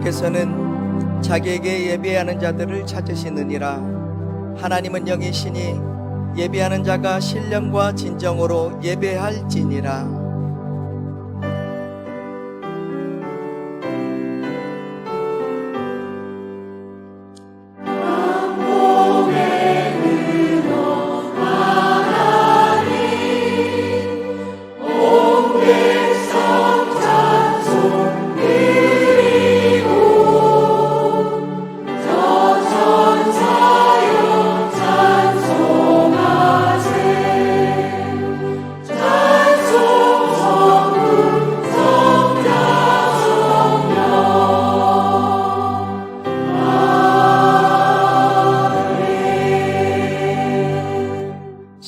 하나님께서는 자기에게 예배하는 자들을 찾으시느니라. 하나님은 영이시니 예배하는 자가 신령과 진정으로 예배할지니라.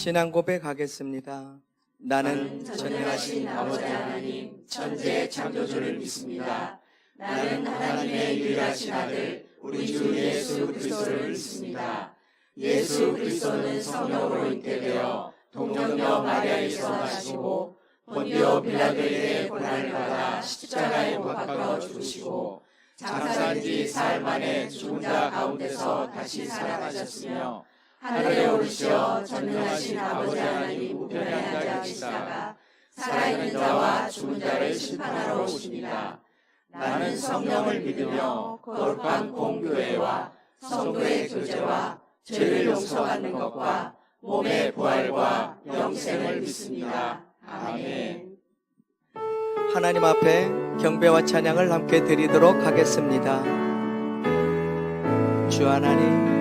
신앙 고백하겠습니다. 나는 전능하신 아버지 하나님 천지의 창조주를 믿습니다. 나는 하나님의 유일하신 아들 우리 주 예수 그리스도를 믿습니다. 예수 그리스도는 성령으로 잉태되어 동정녀 마리아에서 나시고 본디오 빌라도에게 고난을 받아 십자가에 못 박혀 죽으시고 장사한 지 사흘 만에 죽은 자 가운데서 다시 살아나셨으며 하늘에 오르시어 전능하신 아버지 하나님 우편에 앉아 계시다가 살아있는 자와 죽은 자를 심판하러 오십니다. 나는 성령을 믿으며 거룩한 공교회와 성도의 교제와 죄를 용서받는 것과 몸의 부활과 영생을 믿습니다. 아멘. 하나님 앞에 경배와 찬양을 함께 드리도록 하겠습니다. 주 하나님,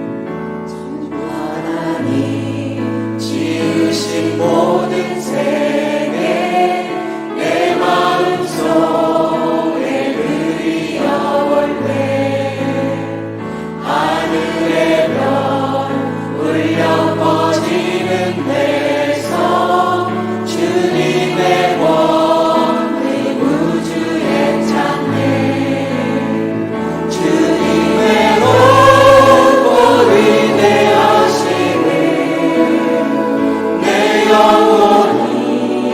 지으신 모든 세계 내 마음속에 그리워올 때 하늘의 별 울려 퍼지는 데서 주님의 원의 우주의 찬美주님의 온고 위대하시네 영원히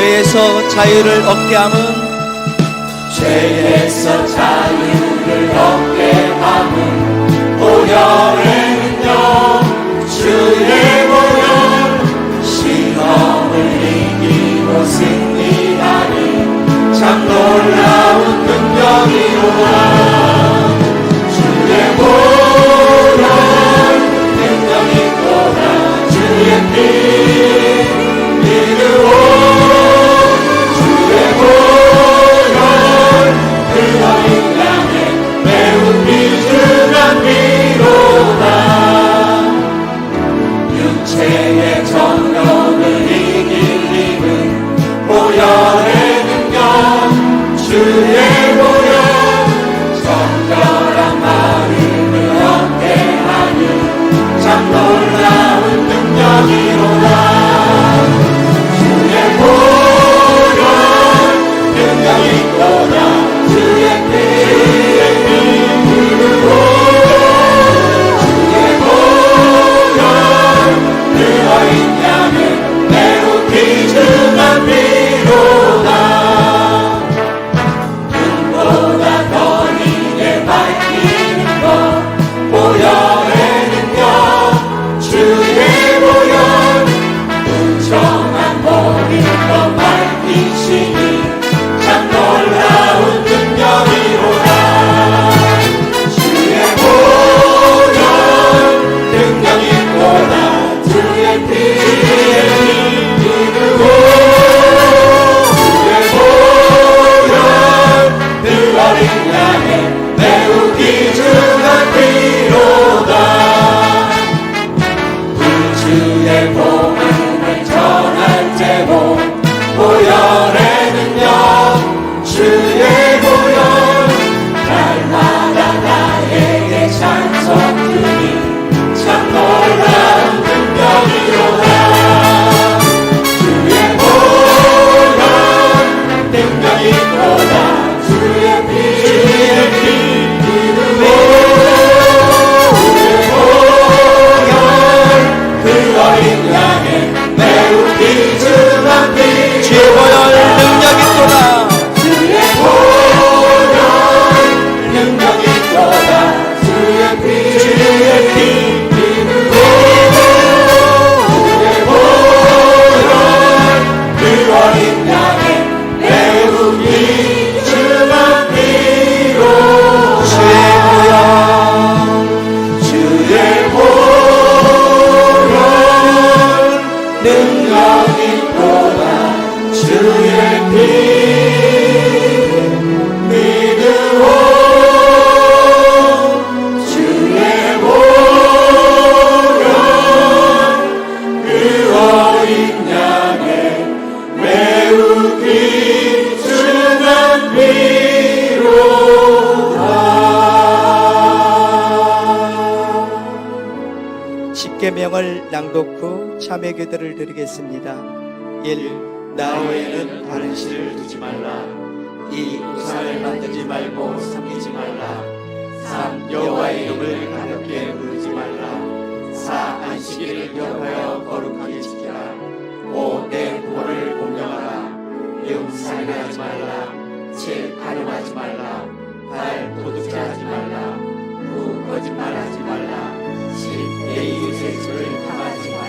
죄에서 자유를 얻게 함은 죄에서 자유를 얻게 함은 보혈에는요 주의 보혈 시험을 이기고 승리하니 참 놀라운 능력이로다 주의 보혈 능력이 또다 주의 피 믿으오 주의 보혈 그 어린 양의 매우 귀중한 피로다 육체의 정욕을 이길 힘은 보혈의 능력 주의 보혈 정결한 마음을 얻게 하니 참 놀라운 능력이로다 주의 보혈 능력이 또다 주의 피 믿으오 주의 보혈 그 어린 양의 매우 귀중한 피로다 눈보다 더 이게 밝히는 것 보혈의 능력 주의 보혈 무정한 모든 것 밝히시니 참 놀라운 능력이로다 주의 보혈 능력이 또다 주의 피 믿으오 주의 보혈 그 어린 양의 매우 귀중한 피로다 구주의 복음을 전할 제목 보혈의 능력 주의 보혈 날마다 나에게 찬송 주니 참 놀라운 능력이로다 주의 보혈 능력이 또다 주의 피 믿으오 주의 보혈 그 어린 양의 매우 귀중한 피 주의 보혈 능력이 또다 주의 보혈 능력이 또다 주의 피 믿으오 주의 보혈 그 어린 양의 매우 귀중한 피로 주의 보혈 능력이 또다 주의 피 믿으오 주의 보혈 그 어린 양의 매우 귀중한 피로다 십계명을 낭독 후 참회 기도를 드리겠습니다. 1. 나 외에는 다른 신을 두지 말라. 2. 우상을 만들지 말고 섬기지 말라. 3. 여호와의 이름을 가볍게 부르지 말라. 4. 안식일을 기억하여 거룩하게 지켜라. 5. 내 부모를 공경하라. 6. 살인하지 말라. 7. 가늠하지 말라. 8. 도둑질하지 말라. 9. 거짓말하지 말라. 10. 내 이웃의 집을 탐하지 말라.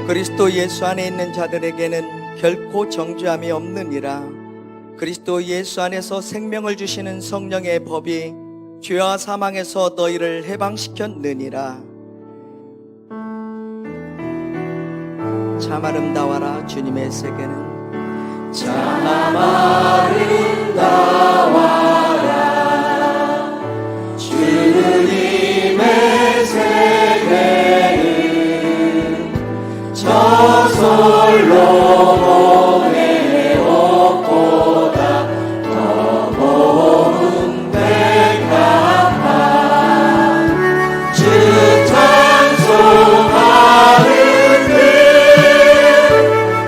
그리스도 예수 안에 있는 자들에게는 결코 정죄함이 없느니라. 그리스도 예수 안에서 생명을 주시는 성령의 법이 죄와 사망에서 너희를 해방시켰느니라. 참 아름다워라. 주님의 세계는 참 아름다워라. 주님의 세계는 저솔로 몸의 옷보다 더 모은 백합화. 주 찬송하는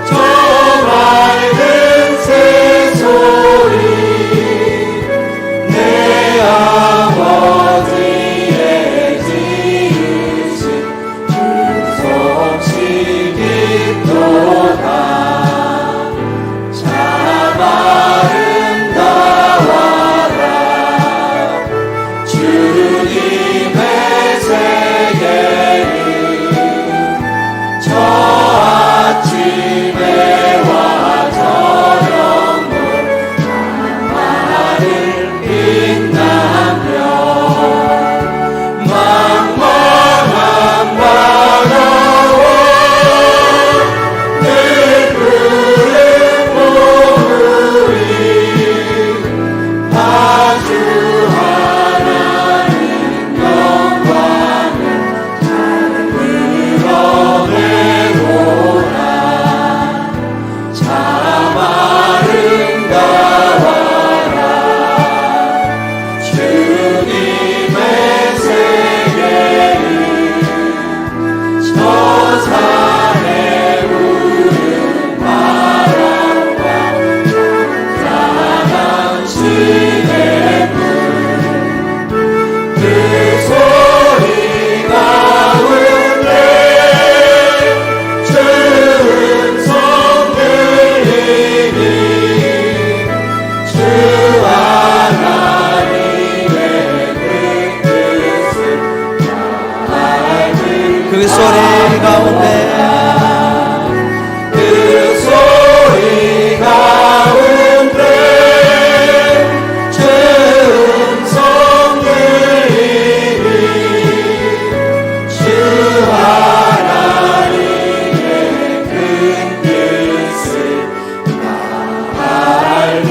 저 맑은 새소리 내 아버지의 지으신 주 솜씨 깊도다. 참 아름다워라. 주님의 세계는 저 아침에와 저녁물 나를 빛나며 망망한 바다와 늘 푸른 모으리 다주 하나님 영광을 잘 드러내고라. 참 아름다워라. 주님의 세계는 저 산에 우는 바람과 찬란한 시냇물 그 소리 가운데 주 음성 들리니 주 하나님의 그 뜻을 알는 그 소리 가운데 그 소리 가운데 주 음성 들리니 주 하나님의 그 뜻을 알는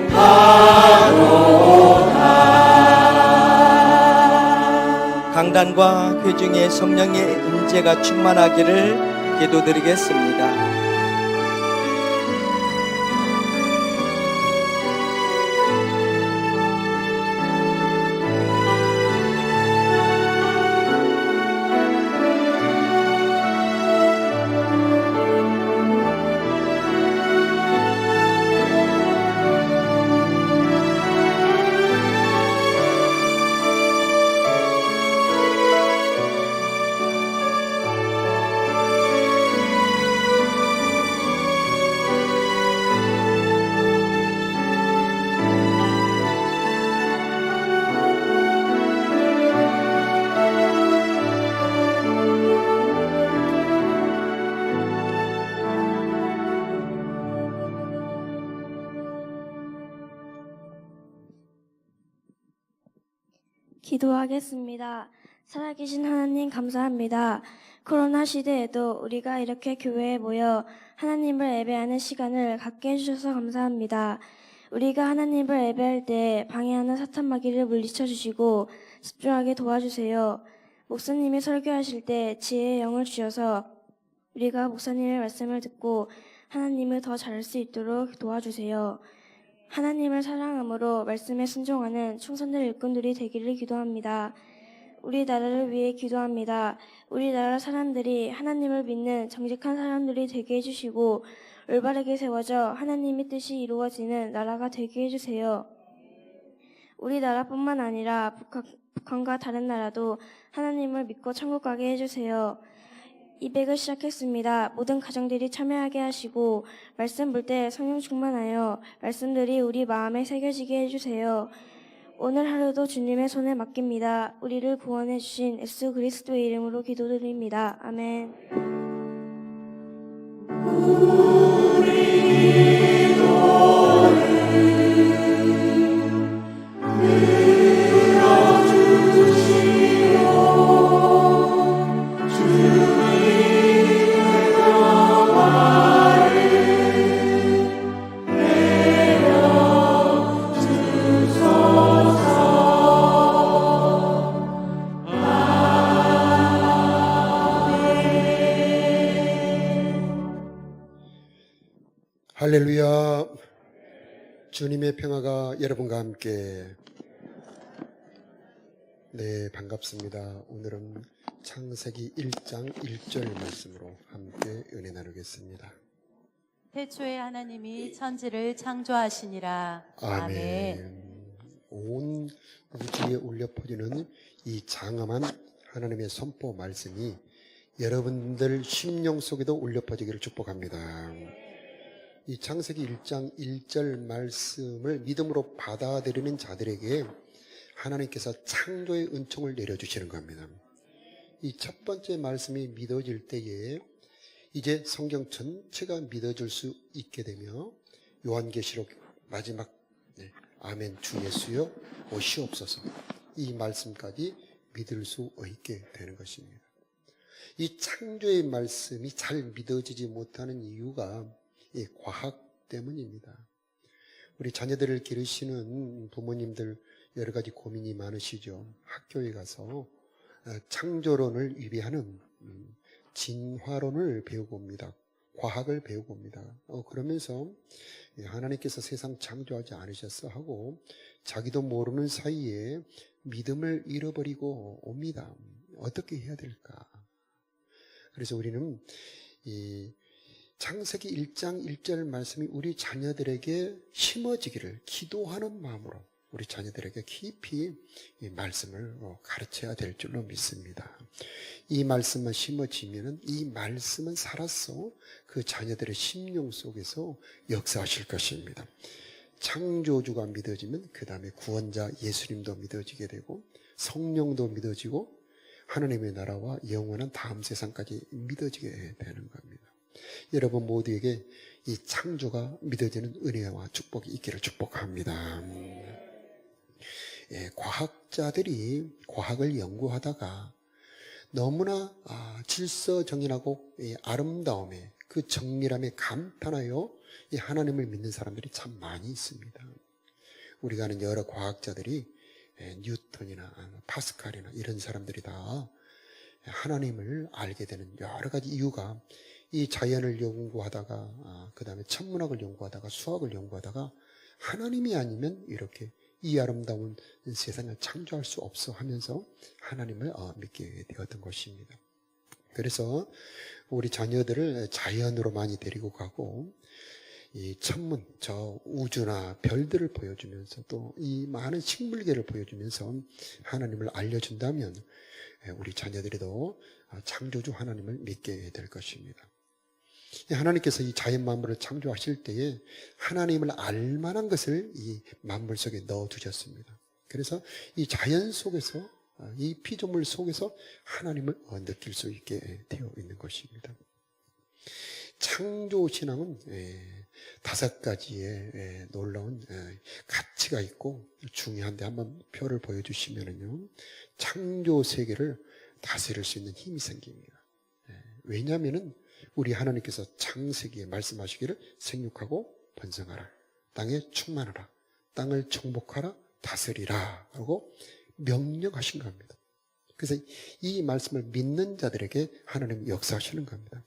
바로다. 강단과 회중의 성령의 임재가 충만하기를 기도드리겠습니다. 기도하겠습니다. 살아계신 하나님 감사합니다. 코로나 시대에도 우리가 이렇게 교회에 모여 하나님을 예배하는 시간을 갖게 해주셔서 감사합니다. 우리가 하나님을 예배할 때 방해하는 사탄 마귀를 물리쳐 주시고 집중하게 도와주세요. 목사님이 설교하실 때 지혜의 영을 주셔서 우리가 목사님의 말씀을 듣고 하나님을 더 잘할 수 있도록 도와주세요. 하나님을 사랑함으로 말씀에 순종하는 충성된 일꾼들이 되기를 기도합니다. 우리나라를 위해 기도합니다. 우리나라 사람들이 하나님을 믿는 정직한 사람들이 되게 해주시고 올바르게 세워져 하나님의 뜻이 이루어지는 나라가 되게 해주세요. 우리나라뿐만 아니라 북한과 다른 나라도 하나님을 믿고 천국 가게 해주세요. 200을 시작했습니다. 모든 가정들이 참여하게 하시고 말씀 볼 때 성령 충만하여 말씀들이 우리 마음에 새겨지게 해주세요. 오늘 하루도 주님의 손에 맡깁니다. 우리를 구원해 주신 예수 그리스도의 이름으로 기도드립니다. 아멘. 주님 할렐루야. 주님의 평화가 여러분과 함께. 네, 반갑습니다. 오늘은 창세기 1장 1절 말씀으로 함께 은혜 나누겠습니다. 태초에 하나님이 천지를 창조하시니라. 아멘. 온 우주에 울려 퍼지는 이 장엄한 하나님의 선포 말씀이 여러분들 심령 속에도 울려 퍼지기를 축복합니다. 이 창세기 1장 1절 말씀을 믿음으로 받아들이는 자들에게 하나님께서 창조의 은총을 내려주시는 겁니다. 이 첫 번째 말씀이 믿어질 때에 이제 성경 전체가 믿어질 수 있게 되며 요한계시록 마지막 아멘 주 예수여 오시옵소서 이 말씀까지 믿을 수 있게 되는 것입니다. 이 창조의 말씀이 잘 믿어지지 못하는 이유가 이 과학 때문입니다. 우리 자녀들을 기르시는 부모님들 여러 가지 고민이 많으시죠. 학교에 가서 창조론을 위배하는 진화론을 배우고 옵니다. 과학을 배우고 옵니다. 그러면서 하나님께서 세상 창조하지 않으셨어 하고 자기도 모르는 사이에 믿음을 잃어버리고 옵니다. 어떻게 해야 될까? 그래서 우리는 이 창세기 1장 1절 말씀이 우리 자녀들에게 심어지기를 기도하는 마음으로 우리 자녀들에게 깊이 이 말씀을 가르쳐야 될 줄로 믿습니다. 이 말씀만 심어지면은 이 말씀은 살아서 그 자녀들의 심령 속에서 역사하실 것입니다. 창조주가 믿어지면 그 다음에 구원자 예수님도 믿어지게 되고 성령도 믿어지고 하나님의 나라와 영원한 다음 세상까지 믿어지게 되는 겁니다. 여러분 모두에게 이 창조가 믿어지는 은혜와 축복이 있기를 축복합니다. 과학자들이 과학을 연구하다가 너무나 질서정연하고 아름다움에 그 정밀함에 감탄하여 이 하나님을 믿는 사람들이 참 많이 있습니다. 우리가 아는 여러 과학자들이 뉴턴이나 파스칼이나 이런 사람들이 다 하나님을 알게 되는 여러 가지 이유가 이 자연을 연구하다가 그 다음에 천문학을 연구하다가 수학을 연구하다가 하나님이 아니면 이렇게 이 아름다운 세상을 창조할 수 없어 하면서 하나님을 믿게 되었던 것입니다. 그래서 우리 자녀들을 자연으로 많이 데리고 가고 이 천문, 저 우주나 별들을 보여주면서 또 이 많은 식물계를 보여주면서 하나님을 알려준다면 우리 자녀들도 창조주 하나님을 믿게 될 것입니다. 하나님께서 이 자연 만물을 창조하실 때에 하나님을 알만한 것을 이 만물 속에 넣어두셨습니다. 그래서 이 자연 속에서 이 피조물 속에서 하나님을 느낄 수 있게 되어 있는 것입니다. 창조신앙은 5가지의 놀라운 가치가 있고 중요한데 한번 표를 보여주시면요, 창조 세계를 다스릴 수 있는 힘이 생깁니다. 왜냐하면은 우리 하나님께서 창세기에 말씀하시기를 생육하고 번성하라, 땅에 충만하라, 땅을 정복하라, 다스리라 하고 명령하신 겁니다. 그래서 이 말씀을 믿는 자들에게 하나님은 역사하시는 겁니다.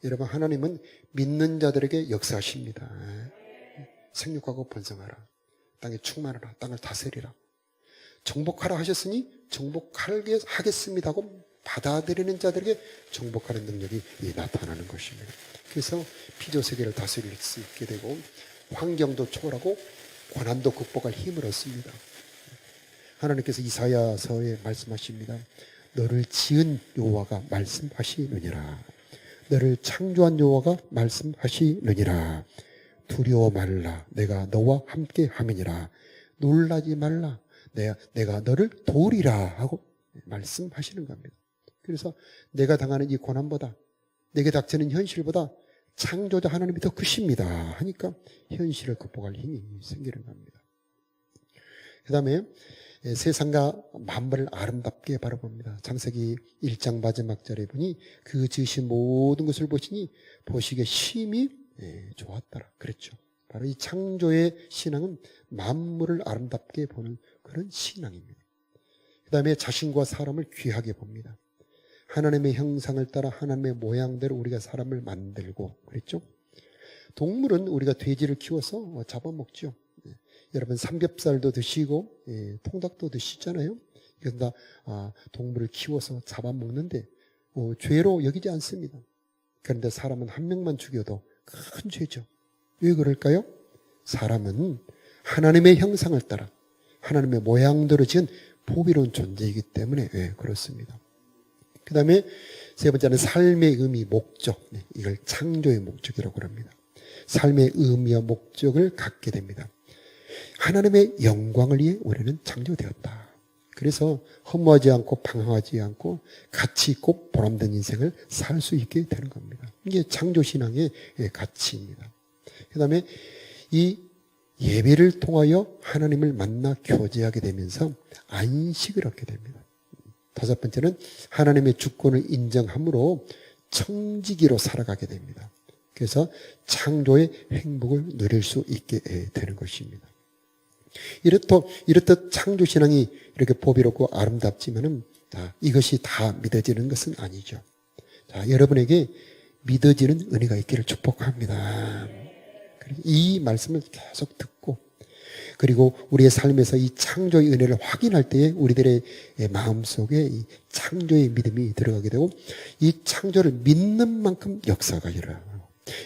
여러분, 하나님은 믿는 자들에게 역사하십니다. 생육하고 번성하라, 땅에 충만하라, 땅을 다스리라, 정복하라 하셨으니 정복하게 하겠습니다 하고 받아들이는 자들에게 정복하는 능력이 나타나는 것입니다. 그래서 피조세계를 다스릴 수 있게 되고 환경도 초월하고 고난도 극복할 힘을 얻습니다. 하나님께서 이사야서에 말씀하십니다. 너를 지은 여호와가 말씀하시느니라. 너를 창조한 여호와가 말씀하시느니라. 두려워 말라. 내가 너와 함께 함이니라. 놀라지 말라. 내가 너를 도우리라 하고 말씀하시는 겁니다. 그래서 내가 당하는 이 고난보다, 내게 닥치는 현실보다 창조자 하나님이 더 크십니다 하니까 현실을 극복할 힘이 생기는 겁니다. 그 다음에 세상과 만물을 아름답게 바라봅니다. 창세기 1장 마지막 절에 보니 그 지으신 모든 것을 보시니 보시기에 심히 좋았더라 그랬죠. 바로 이 창조의 신앙은 만물을 아름답게 보는 그런 신앙입니다. 그 다음에 자신과 사람을 귀하게 봅니다. 하나님의 형상을 따라 하나님의 모양대로 우리가 사람을 만들고 그랬죠. 동물은 우리가 돼지를 키워서 잡아먹죠. 여러분 삼겹살도 드시고 통닭도 드시잖아요. 이건 다 동물을 키워서 잡아먹는데 죄로 여기지 않습니다. 그런데 사람은 한 명만 죽여도 큰 죄죠. 왜 그럴까요? 사람은 하나님의 형상을 따라 하나님의 모양대로 지은 보비로운 존재이기 때문에 그렇습니다. 그 다음에 세 번째는 삶의 의미, 목적. 이걸 창조의 목적이라고 합니다. 삶의 의미와 목적을 갖게 됩니다. 하나님의 영광을 위해 우리는 창조되었다. 그래서 허무하지 않고 방황하지 않고 가치 있고 보람된 인생을 살 수 있게 되는 겁니다. 이게 창조신앙의 가치입니다. 그 다음에 이 예배를 통하여 하나님을 만나 교제하게 되면서 안식을 얻게 됩니다. 다섯 번째는 하나님의 주권을 인정함으로 청지기로 살아가게 됩니다. 그래서 창조의 행복을 누릴 수 있게 되는 것입니다. 이렇듯 창조신앙이 이렇게 보배롭고 아름답지만은 이것이 다 믿어지는 것은 아니죠. 자, 여러분에게 믿어지는 은혜가 있기를 축복합니다. 이 말씀을 계속 듣고 그리고 우리의 삶에서 이 창조의 은혜를 확인할 때에 우리들의 마음속에 이 창조의 믿음이 들어가게 되고 이 창조를 믿는 만큼 역사가 일어나고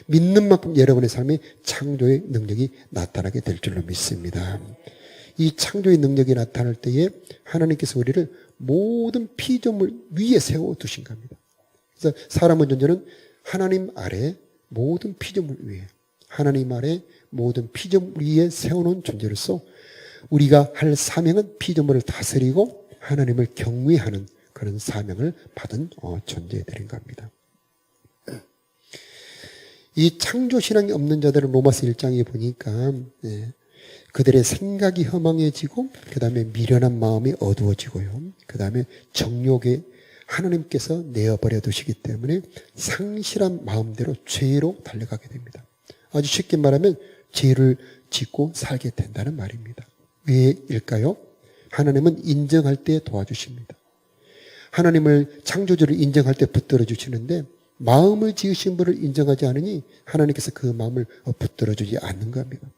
믿는 만큼 여러분의 삶에 창조의 능력이 나타나게 될 줄로 믿습니다. 이 창조의 능력이 나타날 때에 하나님께서 우리를 모든 피조물 위에 세워두신 겁니다. 그래서 사람의 존재는 하나님 아래 모든 피조물 위에 하나님 아래 모든 피조물 위에 세워놓은 존재로서 우리가 할 사명은 피조물을 다스리고 하나님을 경외하는 그런 사명을 받은 존재들인 겁니다. 이 창조신앙이 없는 자들은 로마서 1장에 보니까 그들의 생각이 허망해지고 그 다음에 미련한 마음이 어두워지고요. 그 다음에 정욕에 하나님께서 내어버려 두시기 때문에 상실한 마음대로 죄로 달려가게 됩니다. 아주 쉽게 말하면 죄를 짓고 살게 된다는 말입니다. 왜일까요? 하나님은 인정할 때 도와주십니다. 하나님을 창조주를 인정할 때 붙들어 주시는데 마음을 지으신 분을 인정하지 않으니 하나님께서 그 마음을 붙들어 주지 않는 겁니다.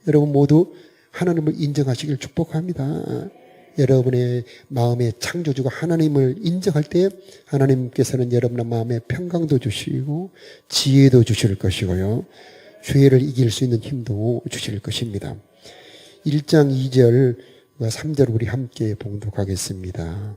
여러분 모두 하나님을 인정하시길 축복합니다. 여러분의 마음의 창조주가 하나님을 인정할 때 하나님께서는 여러분의 마음에 평강도 주시고 지혜도 주실 것이고요. 죄를 이길 수 있는 힘도 주실 것입니다. 1장 2절과 3절 우리 함께 봉독하겠습니다.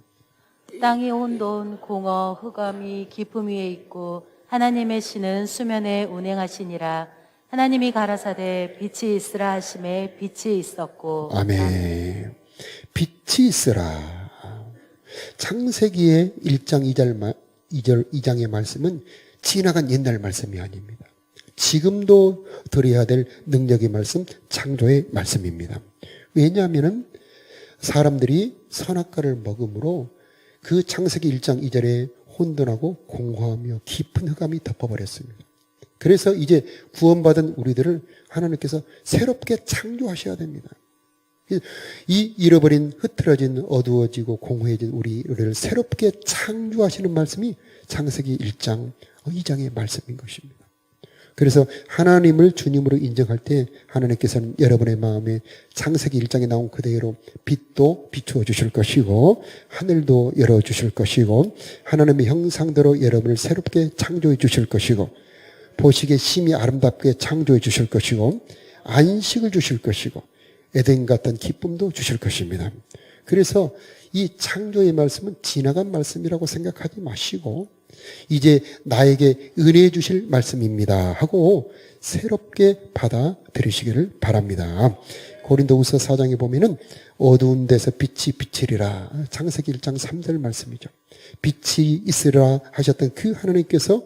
땅이 온돈 공어 흑암이 깊음 위에 있고 하나님의 신은 수면에 운행하시니라. 하나님이 가라사대 빛이 있으라 하심에 빛이 있었고. 아멘. 빛이 있으라. 창세기의 1장 2장의 말씀은 지나간 옛날 말씀이 아닙니다. 지금도 들어야 될 능력의 말씀, 창조의 말씀입니다. 왜냐하면 사람들이 선악과를 먹음으로 그 창세기 1장 2절에 혼돈하고 공허하며 깊은 흑암이 덮어버렸습니다. 그래서 이제 구원받은 우리들을 하나님께서 새롭게 창조하셔야 됩니다. 이 잃어버린 흐트러진 어두워지고 공허해진 우리를 새롭게 창조하시는 말씀이 창세기 1장 2장의 말씀인 것입니다. 그래서 하나님을 주님으로 인정할 때 하나님께서는 여러분의 마음에 창세기 1장에 나온 그대로 빛도 비추어 주실 것이고 하늘도 열어주실 것이고 하나님의 형상대로 여러분을 새롭게 창조해 주실 것이고 보시기에 심히 아름답게 창조해 주실 것이고 안식을 주실 것이고 에덴 같은 기쁨도 주실 것입니다. 그래서 이 창조의 말씀은 지나간 말씀이라고 생각하지 마시고 이제 나에게 은혜 주실 말씀입니다 하고 새롭게 받아들이시기를 바랍니다. 고린도후서 4장에 보면은 어두운 데서 빛이 비치리라. 창세기 1장 3절 말씀이죠. 빛이 있으라 하셨던 그 하나님께서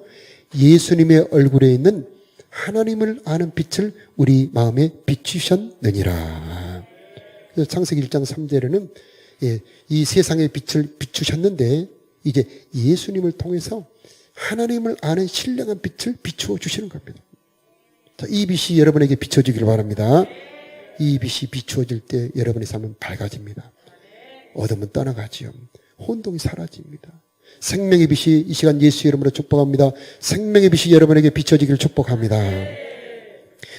예수님의 얼굴에 있는 하나님을 아는 빛을 우리 마음에 비추셨느니라. 그래서 창세기 1장 3절에는 이 세상의 빛을 비추셨는데 이제 예수님을 통해서 하나님을 아는 신령한 빛을 비추어 주시는 겁니다. 자, 이 빛이 여러분에게 비춰지길 바랍니다. 이 빛이 비추어질 때 여러분의 삶은 밝아집니다. 어둠은 떠나가지요. 혼동이 사라집니다. 생명의 빛이 이 시간 예수 이름으로 축복합니다. 생명의 빛이 여러분에게 비춰지기를 축복합니다.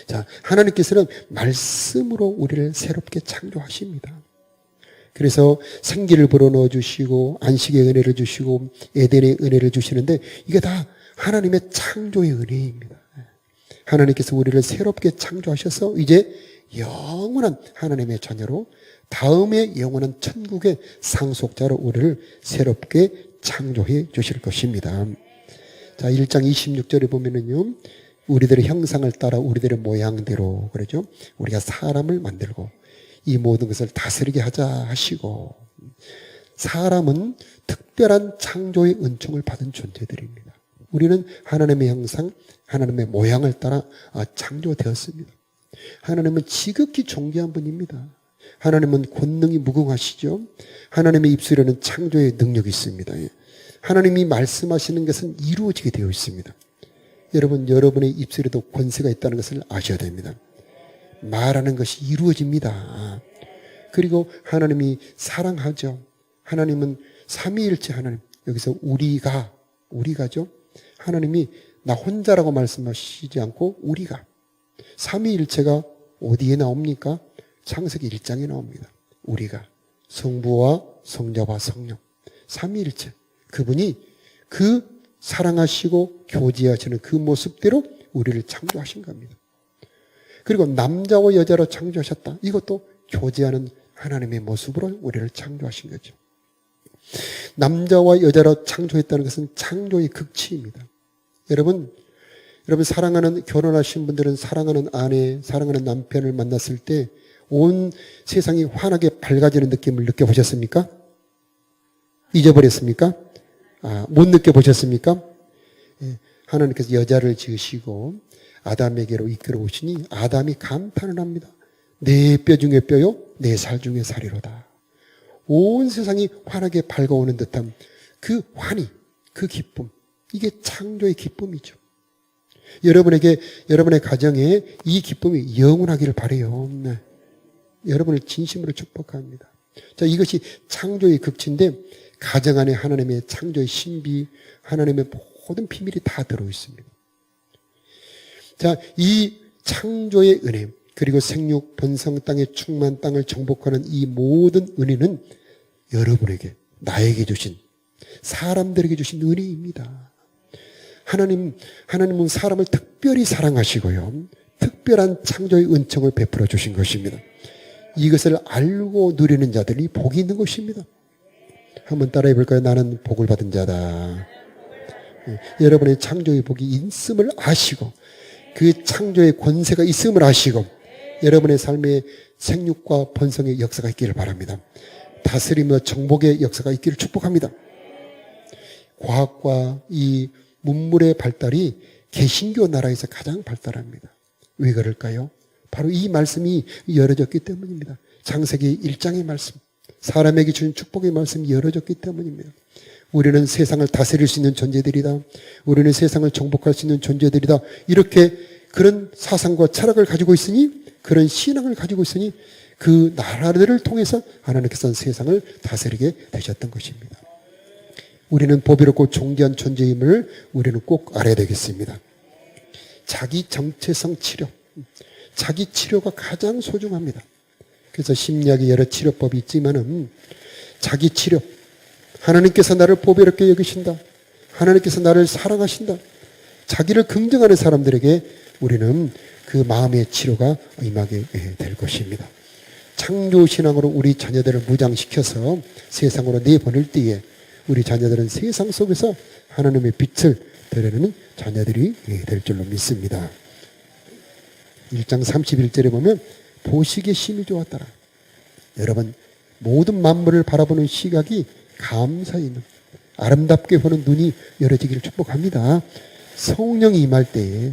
자, 하나님께서는 말씀으로 우리를 새롭게 창조하십니다. 그래서 생기를 불어넣어 주시고 안식의 은혜를 주시고 에덴의 은혜를 주시는데 이게 다 하나님의 창조의 은혜입니다. 하나님께서 우리를 새롭게 창조하셔서 이제 영원한 하나님의 자녀로 다음에 영원한 천국의 상속자로 우리를 새롭게 창조해 주실 것입니다. 자, 1장 26절에 보면은요, 우리들의 형상을 따라 우리들의 모양대로, 그러죠? 우리가 사람을 만들고 이 모든 것을 다스리게 하자 하시고, 사람은 특별한 창조의 은총을 받은 존재들입니다. 우리는 하나님의 형상, 하나님의 모양을 따라 창조되었습니다. 하나님은 지극히 존귀한 분입니다. 하나님은 권능이 무궁하시죠. 하나님의 입술에는 창조의 능력이 있습니다. 하나님이 말씀하시는 것은 이루어지게 되어 있습니다. 여러분, 여러분의 입술에도 권세가 있다는 것을 아셔야 됩니다. 말하는 것이 이루어집니다. 그리고 하나님이 사랑하죠. 하나님은 삼위일체 하나님. 여기서 우리가죠. 하나님이 나 혼자라고 말씀하시지 않고 우리가. 삼위일체가 어디에 나옵니까? 창세기 1장에 나옵니다. 우리가 성부와 성자와 성령 삼위일체, 그분이 그 사랑하시고 교제하시는 그 모습대로 우리를 창조하신 겁니다. 그리고 남자와 여자로 창조하셨다. 이것도 교제하는 하나님의 모습으로 우리를 창조하신 거죠. 남자와 여자로 창조했다는 것은 창조의 극치입니다. 여러분 사랑하는, 결혼하신 분들은 사랑하는 아내, 사랑하는 남편을 만났을 때 온 세상이 환하게 밝아지는 느낌을 느껴보셨습니까? 잊어버렸습니까? 못 느껴보셨습니까? 하나님께서 여자를 지으시고 아담에게로 이끌어 오시니 아담이 감탄을 합니다. 내 뼈 중에 뼈요, 내 살 중에 살이로다. 온 세상이 환하게 밝아오는 듯한 그 환희, 그 기쁨, 이게 창조의 기쁨이죠. 여러분의 가정에 이 기쁨이 영원하기를 바라요. 네. 여러분을 진심으로 축복합니다. 자, 이것이 창조의 극치인데 가정 안에 하나님의 창조의 신비, 하나님의 모든 비밀이 다 들어있습니다. 자, 이 창조의 은혜, 그리고 생육, 번성, 땅의 충만, 땅을 정복하는 이 모든 은혜는 여러분에게, 나에게 주신, 사람들에게 주신 은혜입니다. 하나님은 사람을 특별히 사랑하시고요, 특별한 창조의 은총을 베풀어 주신 것입니다. 이것을 알고 누리는 자들이 복이 있는 것입니다. 한번 따라해 볼까요? 나는 복을 받은 자다. 여러분의 창조의 복이 있음을 아시고 그 창조의 권세가 있음을 아시고 여러분의 삶에 생육과 번성의 역사가 있기를 바랍니다. 다스림과 정복의 역사가 있기를 축복합니다. 과학과 이 문물의 발달이 개신교 나라에서 가장 발달합니다. 왜 그럴까요? 바로 이 말씀이 열어졌기 때문입니다. 창세기 1장의 말씀, 사람에게 주신 축복의 말씀이 열어졌기 때문입니다. 우리는 세상을 다스릴 수 있는 존재들이다. 우리는 세상을 정복할 수 있는 존재들이다. 이렇게 그런 사상과 철학을 가지고 있으니, 그런 신앙을 가지고 있으니 그 나라들을 통해서 하나님께서는 세상을 다스리게 되셨던 것입니다. 우리는 보배롭고 존귀한 존재임을 우리는 꼭 알아야 되겠습니다. 자기 정체성 치료, 자기 치료가 가장 소중합니다. 그래서 심리학의 여러 치료법이 있지만은 자기 치료, 하나님께서 나를 보배롭게 여기신다, 하나님께서 나를 사랑하신다, 자기를 긍정하는 사람들에게 우리는 그 마음의 치료가 임하게 될 것입니다. 창조신앙으로 우리 자녀들을 무장시켜서 세상으로 내보낼 때에 우리 자녀들은 세상 속에서 하나님의 빛을 드러내는 자녀들이 될 줄로 믿습니다. 1장 31절에 보면 보시기에 심히 좋았더라. 여러분, 모든 만물을 바라보는 시각이 감사히 아름답게 보는 눈이 열어지기를 축복합니다. 성령이 임할 때에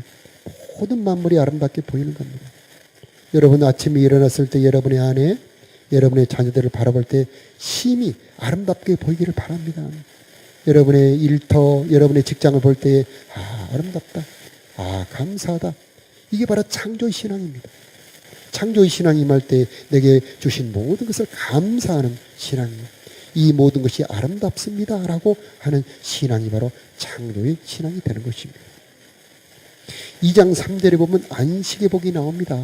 모든 만물이 아름답게 보이는 겁니다. 여러분 아침에 일어났을 때 여러분의 아내, 여러분의 자녀들을 바라볼 때 심히 아름답게 보이기를 바랍니다. 여러분의 일터, 여러분의 직장을 볼 때 아름답다, 감사하다. 이게 바로 창조의 신앙입니다. 창조의 신앙이 임할 때 내게 주신 모든 것을 감사하는 신앙입니다. 이 모든 것이 아름답습니다 라고 하는 신앙이 바로 창조의 신앙이 되는 것입니다. 2장 3절에 보면 안식의 복이 나옵니다.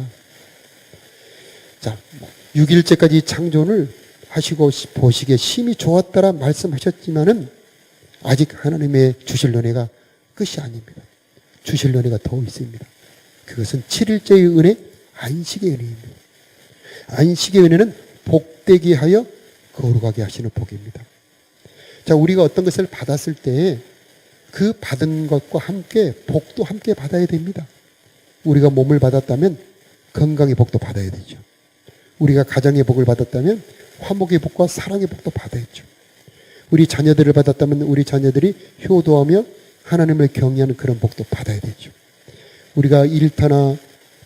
자, 6일째까지 창조를 하시고 보시기에 심히 좋았다라 말씀하셨지만은 아직 하나님의 주실 은혜가 끝이 아닙니다. 주실 은혜가 더 있습니다. 그것은 7일째의 은혜, 안식의 은혜입니다. 안식의 은혜는 복되게 하여 거룩하게 하시는 복입니다. 자, 우리가 어떤 것을 받았을 때 그 받은 것과 함께 복도 함께 받아야 됩니다. 우리가 몸을 받았다면 건강의 복도 받아야 되죠. 우리가 가정의 복을 받았다면 화목의 복과 사랑의 복도 받아야죠. 우리 자녀들을 받았다면 우리 자녀들이 효도하며 하나님을 경외하는 그런 복도 받아야 되죠. 우리가 일터나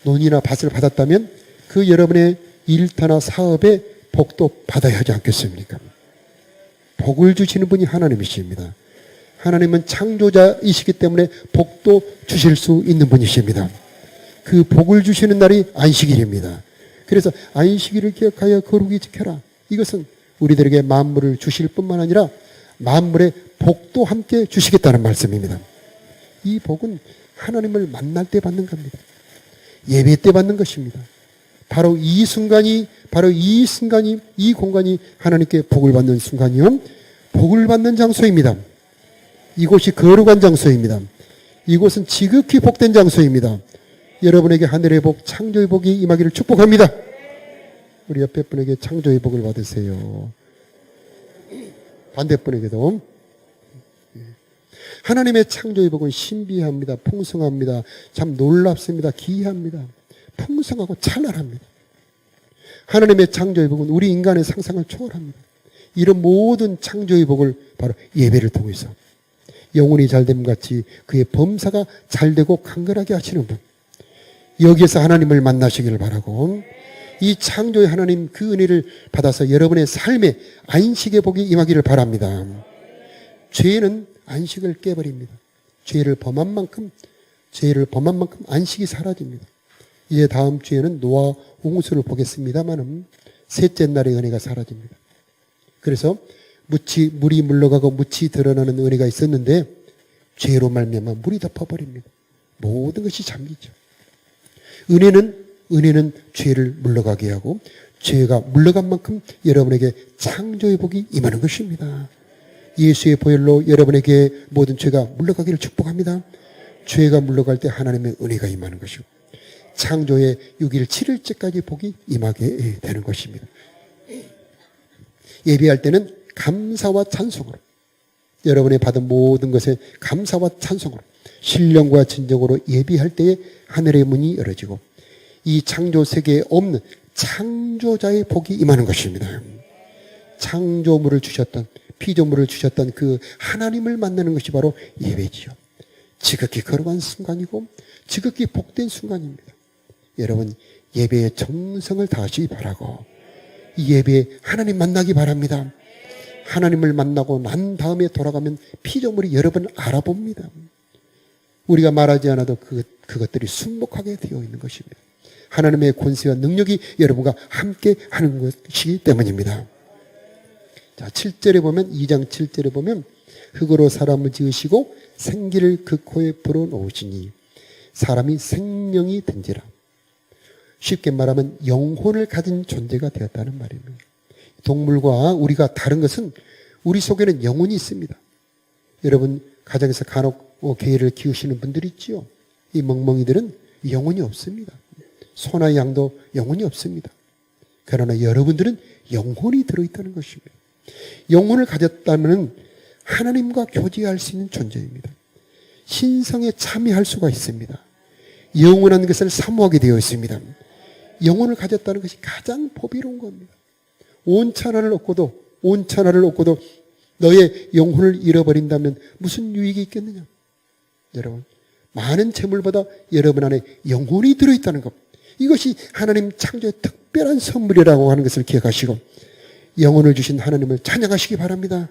논이나 밭을 받았다면 그 여러분의 일터나 사업의 복도 받아야 하지 않겠습니까? 복을 주시는 분이 하나님이십니다. 하나님은 창조자이시기 때문에 복도 주실 수 있는 분이십니다. 그 복을 주시는 날이 안식일입니다. 그래서 안식일을 기억하여 거룩히 지켜라. 이것은 우리들에게 만물을 주실 뿐만 아니라 만물의 복도 함께 주시겠다는 말씀입니다. 이 복은 하나님을 만날 때 받는 겁니다. 예배 때 받는 것입니다. 바로 이 순간이 이 공간이 하나님께 복을 받는 순간이요, 복을 받는 장소입니다. 이곳이 거룩한 장소입니다. 이곳은 지극히 복된 장소입니다. 여러분에게 하늘의 복, 창조의 복이 임하기를 축복합니다. 우리 옆에 분에게 창조의 복을 받으세요. 반대분에게도. 하나님의 창조의 복은 신비합니다. 풍성합니다. 참 놀랍습니다. 기이합니다. 풍성하고 찬란합니다. 하나님의 창조의 복은 우리 인간의 상상을 초월합니다. 이런 모든 창조의 복을 바로 예배를 통해서 영혼이 잘됨 같이 그의 범사가 잘되고 강건하게 하시는 분, 여기에서 하나님을 만나시기를 바라고, 이 창조의 하나님 그 은혜를 받아서 여러분의 삶에 안식의 복이 임하기를 바랍니다. 죄는 안식을 깨버립니다. 죄를 범한 만큼 안식이 사라집니다. 이제 다음 주에는 노아 홍수를 보겠습니다만은 셋째 날의 은혜가 사라집니다. 그래서 물이 물러가고 묻이 드러나는 은혜가 있었는데 죄로 말미암아 물이 덮어버립니다. 모든 것이 잠기죠. 은혜는 죄를 물러가게 하고 죄가 물러간 만큼 여러분에게 창조의 복이 임하는 것입니다. 예수의 보혈로 여러분에게 모든 죄가 물러가기를 축복합니다. 죄가 물러갈 때 하나님의 은혜가 임하는 것이고 창조의 6일 7일째까지 복이 임하게 되는 것입니다. 예배할 때는 감사와 찬송으로, 여러분이 받은 모든 것에 감사와 찬송으로 신령과 진정으로 예배할 때에 하늘의 문이 열어지고 이 창조 세계에 없는 창조자의 복이 임하는 것입니다. 창조물을 주셨던, 피조물을 주셨던 그 하나님을 만나는 것이 바로 예배지요. 지극히 거룩한 순간이고 지극히 복된 순간입니다. 여러분, 예배의 정성을 다하시기 바라고 이 예배에 하나님 만나기 바랍니다. 하나님을 만나고 난 다음에 돌아가면 피조물이 여러 번 알아봅니다. 우리가 말하지 않아도 그것들이 순복하게 되어 있는 것입니다. 하나님의 권세와 능력이 여러분과 함께 하는 것이기 때문입니다. 자, 7절에 보면, 2장 7절에 보면, 흙으로 사람을 지으시고 생기를 그 코에 불어넣으시니 사람이 생명이 된지라. 쉽게 말하면 영혼을 가진 존재가 되었다는 말입니다. 동물과 우리가 다른 것은 우리 속에는 영혼이 있습니다. 여러분, 가정에서 간혹 개를 키우시는 분들이 있지요. 이 멍멍이들은 영혼이 없습니다. 소나 양도 영혼이 없습니다. 그러나 여러분들은 영혼이 들어있다는 것입니다. 영혼을 가졌다면 하나님과 교제할 수 있는 존재입니다. 신성에 참여할 수가 있습니다. 영원한 것을 사모하게 되어 있습니다. 영혼을 가졌다는 것이 가장 보배로운 겁니다. 온 천하를 얻고도 너의 영혼을 잃어버린다면 무슨 유익이 있겠느냐? 여러분, 많은 재물보다 여러분 안에 영혼이 들어있다는 것, 이것이 하나님 창조의 특별한 선물이라고 하는 것을 기억하시고 영혼을 주신 하나님을 찬양하시기 바랍니다.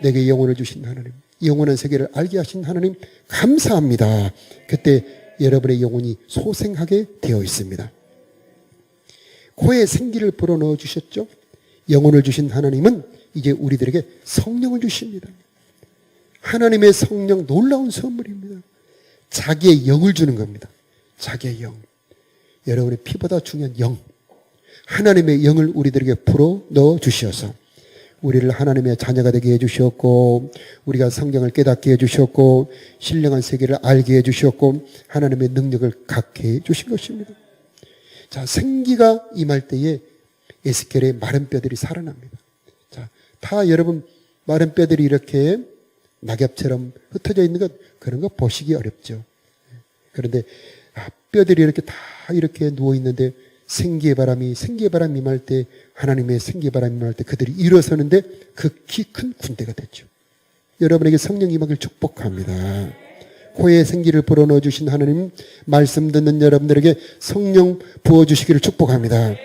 내게 영혼을 주신 하나님, 영원한 세계를 알게 하신 하나님 감사합니다. 그때 여러분의 영혼이 소생하게 되어 있습니다. 코에 생기를 불어넣어 주셨죠? 영혼을 주신 하나님은 이제 우리들에게 성령을 주십니다. 하나님의 성령 놀라운 선물입니다. 자기의 영을 주는 겁니다. 자기의 영. 여러분의 피보다 중요한 영. 하나님의 영을 우리들에게 불어 넣어 주시어서 우리를 하나님의 자녀가 되게 해주셨고, 우리가 성경을 깨닫게 해주셨고, 신령한 세계를 알게 해주셨고, 하나님의 능력을 갖게 해주신 것입니다. 자, 생기가 임할 때에 에스겔의 마른 뼈들이 살아납니다. 자, 다 여러분 마른 뼈들이 이렇게 낙엽처럼 흩어져 있는 것, 그런 거 보시기 어렵죠. 그런데 뼈들이 이렇게 다 이렇게 누워 있는데 생기의 바람이 임할 때, 하나님의 생기의 바람이 임할 때 그들이 일어서는데 극히 큰 군대가 됐죠. 여러분에게 성령 임하기를 축복합니다. 코에 생기를 불어넣어 주신 하나님, 말씀 듣는 여러분들에게 성령 부어주시기를 축복합니다.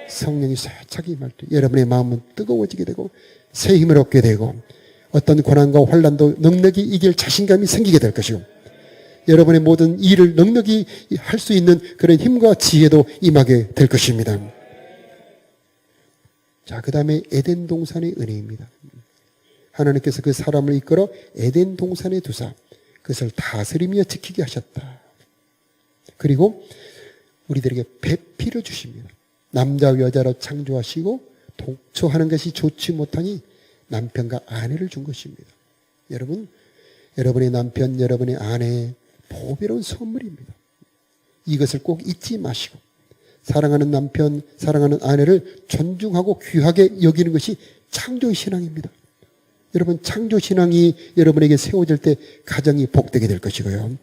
성령이 세차게 임할 때 여러분의 마음은 뜨거워지게 되고 새 힘을 얻게 되고 어떤 고난과 환난도 넉넉히 이길 자신감이 생기게 될 것이고, 여러분의 모든 일을 넉넉히 할 수 있는 그런 힘과 지혜도 임하게 될 것입니다. 자, 그 다음에 에덴 동산의 은혜입니다. 하나님께서 그 사람을 이끌어 에덴 동산에 두사 그것을 다스리며 지키게 하셨다. 그리고 우리들에게 배필을 주십니다. 남자와 여자로 창조하시고 독초하는 것이 좋지 못하니 남편과 아내를 준 것입니다. 여러분, 여러분의 남편, 여러분의 아내, 보배로운 선물입니다. 이것을 꼭 잊지 마시고 사랑하는 남편, 사랑하는 아내를 존중하고 귀하게 여기는 것이 창조의 신앙입니다. 여러분, 창조 신앙이 여러분에게 세워질 때 가정이 복되게 될 것이고요,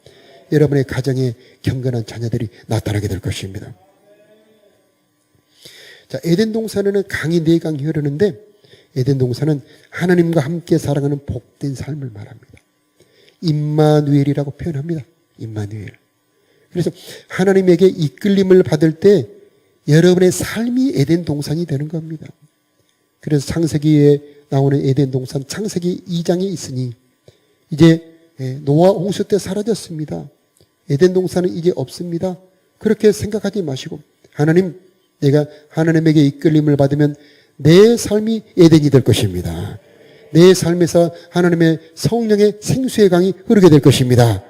여러분의 가정에 경건한 자녀들이 나타나게 될 것입니다. 자, 에덴 동산에는 강이 4강이 흐르는데 에덴 동산은 하나님과 함께 살아가는 복된 삶을 말합니다. 임마누엘이라고 표현합니다. 임마누엘. 그래서 하나님에게 이끌림을 받을 때 여러분의 삶이 에덴 동산이 되는 겁니다. 그래서 창세기에 나오는 에덴 동산, 창세기 2장에 있으니 이제 노아 홍수 때 사라졌습니다. 에덴 동산은 이제 없습니다. 그렇게 생각하지 마시고 하나님, 내가 하나님에게 이끌림을 받으면 내 삶이 에덴이 될 것입니다. 내 삶에서 하나님의 성령의 생수의 강이 흐르게 될 것입니다.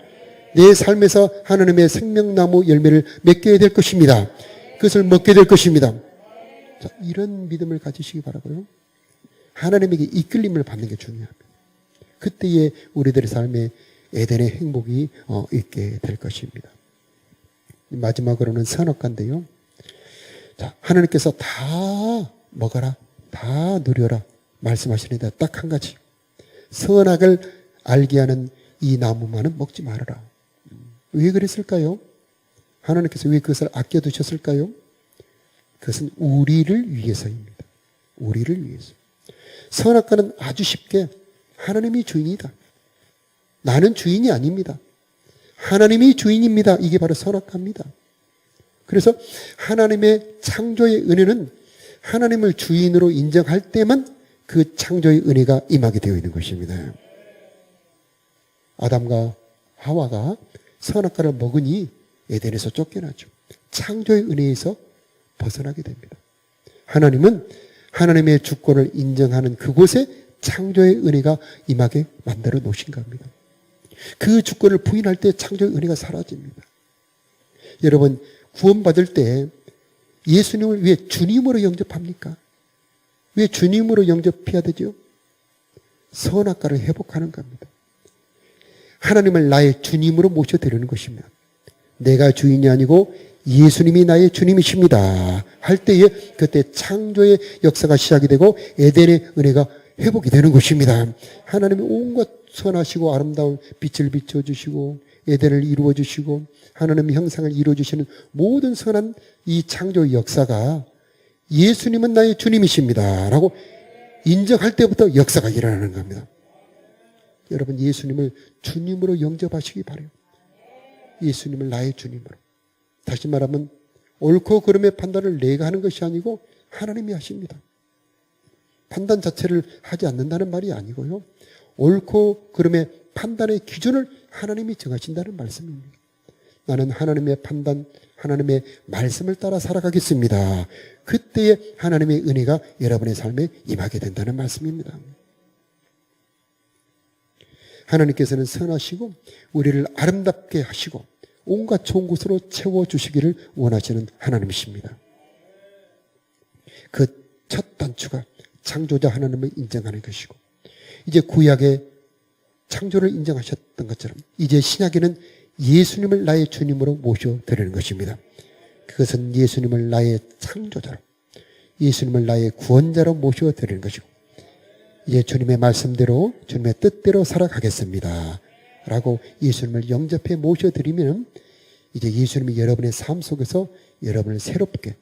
내 삶에서 하나님의 생명나무 열매를 맺게 될 것입니다. 그것을 먹게 될 것입니다. 자, 이런 믿음을 가지시기 바라고요. 하나님에게 이끌림을 받는 게 중요합니다. 그때에 우리들의 삶에 에덴의 행복이 있게 될 것입니다. 마지막으로는 선악과인데요. 자, 하나님께서 다 먹어라, 다 누려라 말씀하시는데 딱 한 가지, 선악을 알게 하는 이 나무만은 먹지 말아라. 왜 그랬을까요? 하나님께서 왜 그것을 아껴두셨을까요? 그것은 우리를 위해서입니다. 우리를 위해서. 선악과는 아주 쉽게 하나님이 주인이다, 나는 주인이 아닙니다, 하나님이 주인입니다, 이게 바로 선악과입니다. 그래서 하나님의 창조의 은혜는 하나님을 주인으로 인정할 때만 그 창조의 은혜가 임하게 되어 있는 것입니다. 아담과 하와가 선악과를 먹으니 에덴에서 쫓겨나죠. 창조의 은혜에서 벗어나게 됩니다. 하나님은 하나님의 주권을 인정하는 그곳에 창조의 은혜가 임하게 만들어 놓으신 겁니다. 그 주권을 부인할 때 창조의 은혜가 사라집니다. 여러분, 구원받을 때 예수님을 왜 주님으로 영접합니까? 왜 주님으로 영접해야 되죠? 선악과를 회복하는 겁니다. 하나님을 나의 주님으로 모셔드리는 것입니다. 내가 주인이 아니고 예수님이 나의 주님이십니다 할 때에 그때 창조의 역사가 시작이 되고 에덴의 은혜가 회복이 되는 것입니다. 하나님이 온갖 선하시고 아름다운 빛을 비춰주시고 에덴을 이루어주시고 하나님의 형상을 이루어주시는 모든 선한 이 창조의 역사가 예수님은 나의 주님이십니다 라고 인정할 때부터 역사가 일어나는 겁니다. 여러분, 예수님을 주님으로 영접하시기 바라요. 예수님을 나의 주님으로. 다시 말하면 옳고 그름의 판단을 내가 하는 것이 아니고 하나님이 하십니다. 판단 자체를 하지 않는다는 말이 아니고요, 옳고 그름의 판단의 기준을 하나님이 정하신다는 말씀입니다. 나는 하나님의 판단, 하나님의 말씀을 따라 살아가겠습니다. 그때에 하나님의 은혜가 여러분의 삶에 임하게 된다는 말씀입니다. 하나님께서는 선하시고 우리를 아름답게 하시고 온갖 좋은 곳으로 채워주시기를 원하시는 하나님이십니다. 그 첫 단추가 창조자 하나님을 인정하는 것이고, 이제 구약의 창조를 인정하셨던 것처럼 이제 신약에는 예수님을 나의 주님으로 모셔드리는 것입니다. 그것은 예수님을 나의 창조자로, 예수님을 나의 구원자로 모셔드리는 것이고, 이제 주님의 말씀대로 주님의 뜻대로 살아가겠습니다 라고 예수님을 영접해 모셔드리면 이제 예수님이 여러분의 삶 속에서 여러분을 새롭게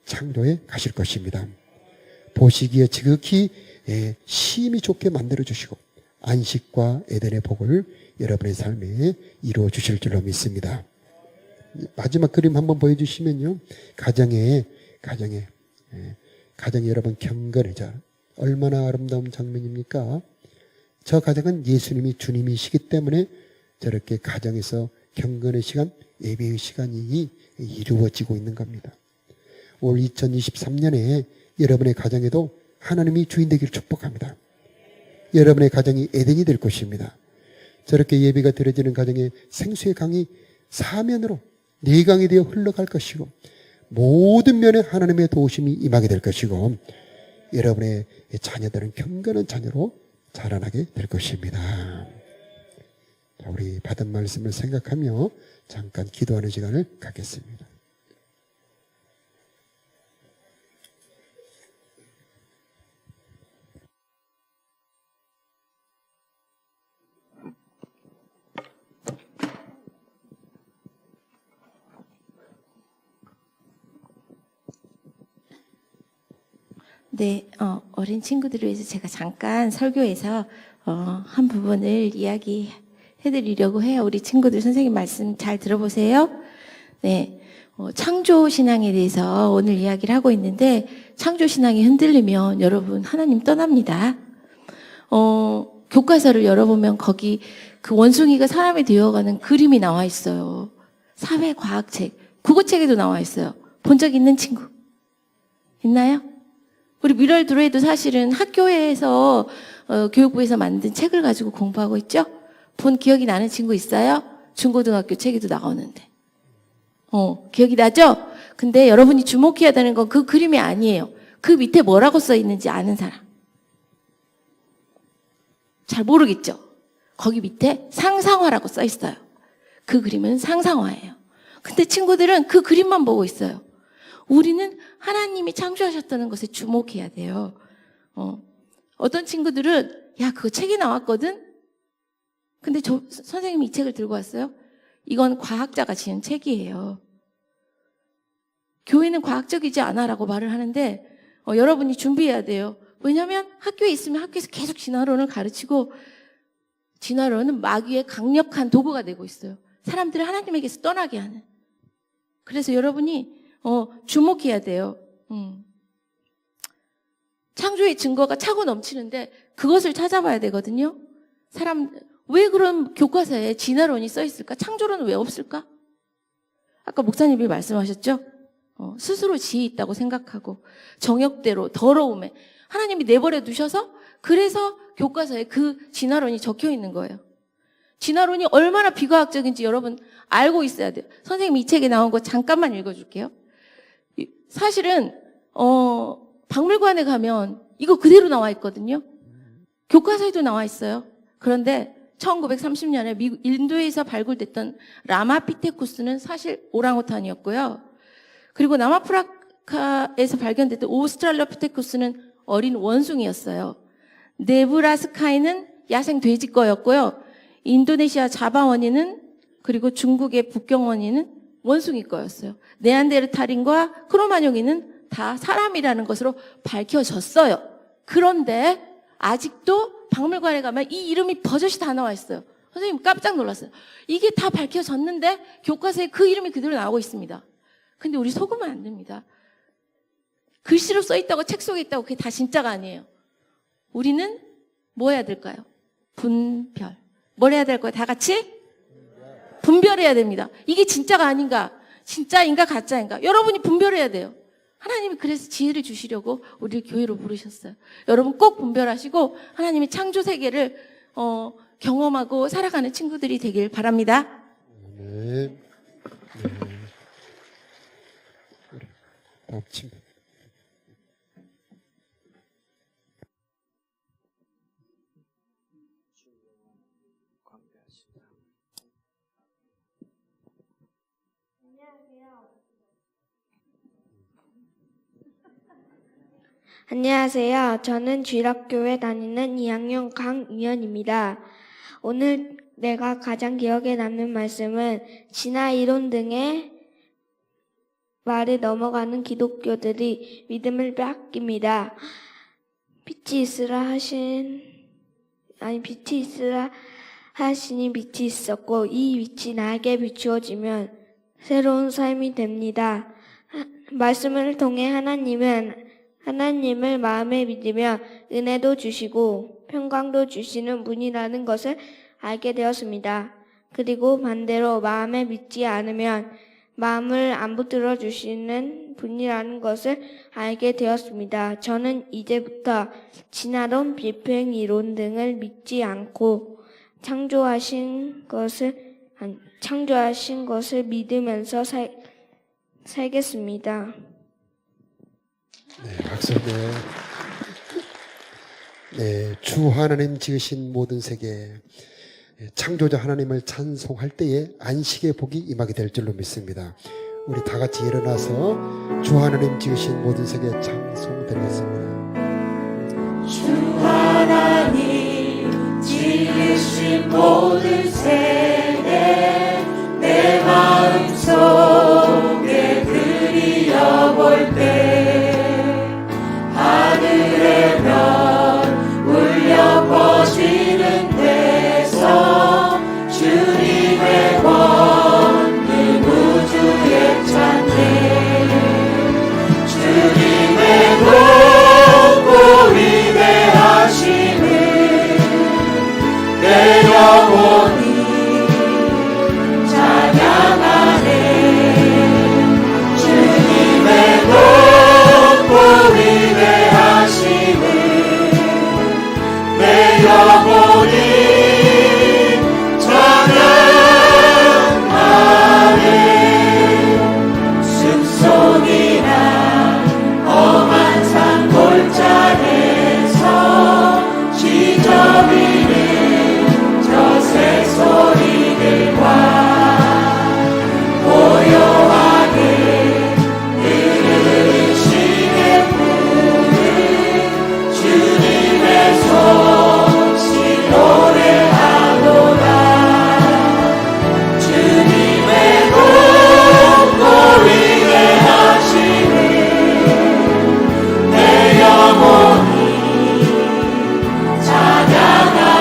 창조해 가실 것입니다. 보시기에 지극히 심히 좋게 만들어주시고 안식과 에덴의 복을 여러분의 삶에 이루어 주실 줄로 믿습니다. 마지막 그림 한번 보여주시면요, 가정에 여러분 경건해져 얼마나 아름다운 장면입니까? 저 가정은 예수님이 주님이시기 때문에 저렇게 가정에서 경건의 시간, 예배의 시간이 이루어지고 있는 겁니다. 올 2023년에 여러분의 가정에도 하나님이 주인 되기를 축복합니다. 여러분의 가정이 에덴이 될 것입니다. 저렇게 예배가 드려지는 가정에 생수의 강이 사면으로 내강이 되어 흘러갈 것이고, 모든 면에 하나님의 도우심이 임하게 될 것이고, 여러분의 자녀들은 경건한 자녀로 자라나게 될 것입니다. 자, 우리 받은 말씀을 생각하며 잠깐 기도하는 시간을 갖겠습니다. 네, 어린 친구들을 위해서 제가 잠깐 설교에서 한 부분을 이야기해드리려고 해요. 우리 친구들 선생님 말씀 잘 들어보세요. 네, 창조 신앙에 대해서 오늘 이야기를 하고 있는데, 창조 신앙이 흔들리면 여러분 하나님 떠납니다. 교과서를 열어보면 거기 그 원숭이가 사람이 되어가는 그림이 나와 있어요. 사회과학책, 국어책에도 나와 있어요. 본 적 있는 친구 있나요? 우리 미럴드로에도 사실은 학교에서 교육부에서 만든 책을 가지고 공부하고 있죠? 본 기억이 나는 친구 있어요? 중고등학교 책에도 나오는데. 기억이 나죠? 근데 여러분이 주목해야 되는 건 그 그림이 아니에요. 그 밑에 뭐라고 써 있는지 아는 사람. 잘 모르겠죠? 거기 밑에 상상화라고 써 있어요. 그 그림은 상상화예요. 근데 친구들은 그 그림만 보고 있어요. 우리는 하나님이 창조하셨다는 것에 주목해야 돼요. 어떤 친구들은 야, 그거 책이 나왔거든? 근데 선생님이 이 책을 들고 왔어요? 이건 과학자가 지은 책이에요. 교회는 과학적이지 않아라고 말을 하는데 여러분이 준비해야 돼요. 왜냐하면 학교에 있으면 학교에서 계속 진화론을 가르치고, 진화론은 마귀의 강력한 도구가 되고 있어요. 사람들을 하나님에게서 떠나게 하는. 그래서 여러분이 주목해야 돼요. 창조의 증거가 차고 넘치는데 그것을 찾아봐야 되거든요. 왜 그런 교과서에 진화론이 써 있을까? 창조론은 왜 없을까? 아까 목사님이 말씀하셨죠? 스스로 지혜 있다고 생각하고 정욕대로 더러움에 하나님이 내버려 두셔서, 그래서 교과서에 그 진화론이 적혀 있는 거예요. 진화론이 얼마나 비과학적인지 여러분 알고 있어야 돼요. 선생님 이 책에 나온 거 잠깐만 읽어줄게요. 사실은 박물관에 가면 이거 그대로 나와 있거든요. 교과서에도 나와 있어요. 그런데 1930년에 인도에서 발굴됐던 라마피테쿠스는 사실 오랑우탄이었고요. 그리고 남아프리카에서 발견됐던 오스트랄로피테쿠스는 어린 원숭이였어요. 네브라스카에는 야생 돼지 거였고요. 인도네시아 자바 원인은, 그리고 중국의 북경 원인은 원숭이 거였어요. 네안데르탈인과 크로마뇽인은 다 사람이라는 것으로 밝혀졌어요. 그런데 아직도 박물관에 가면 이 이름이 버젓이 다 나와 있어요. 선생님 깜짝 놀랐어요. 이게 다 밝혀졌는데 교과서에 그 이름이 그대로 나오고 있습니다. 근데 우리 속으면 안 됩니다. 글씨로 써 있다고, 책 속에 있다고 그게 다 진짜가 아니에요. 우리는 뭐 해야 될까요? 분별. 뭘 해야 될까요? 다 같이? 분별해야 됩니다. 이게 진짜가 아닌가? 진짜인가 가짜인가? 여러분이 분별해야 돼요. 하나님이 그래서 지혜를 주시려고 우리를 교회로 부르셨어요. 여러분 꼭 분별하시고 하나님의 창조 세계를 경험하고 살아가는 친구들이 되길 바랍니다. 네. 네. 다음 친구. 안녕하세요. 저는 쥐락교회 다니는 2학년 강유연입니다. 오늘 내가 가장 기억에 남는 말씀은 진화 이론 등의 말을 넘어가는 기독교들이 믿음을 빼앗깁니다. 빛이 있으라 하시니 빛이 있었고 이 빛이 나에게 비추어지면 새로운 삶이 됩니다. 말씀을 통해 하나님을 마음에 믿으며 은혜도 주시고 평강도 주시는 분이라는 것을 알게 되었습니다. 그리고 반대로 마음에 믿지 않으면 마음을 안 붙들어 주시는 분이라는 것을 알게 되었습니다. 저는 이제부터 진화론, 비평 이론 등을 믿지 않고 창조하신 것을 믿으면서 살겠습니다. 네, 박수. 네, 주 하나님 지으신 모든 세계, 창조자 하나님을 찬송할 때에 안식의 복이 임하게 될 줄로 믿습니다. 우리 다 같이 일어나서 주 하나님 지으신 모든 세계 찬송드리겠습니다. 주 하나님 지으신 모든 세계 내 마음속에 그리워볼 때 하늘의 별 울려 퍼지는 데서 주님의 권능 우주에 찬네 주님의 높고 위대하심을 내 영혼이 찬양하네 주님의 높고 위대하심을 내 영혼이 찬양하네 숲속이나 험한 산 골짜기에서 지저귀는 저 새소리들과 고요하게 흐르는 시냇물을 주님의 솜씨 노래하노라 주님의 높고 위대하심을 내 영혼이 찬양하네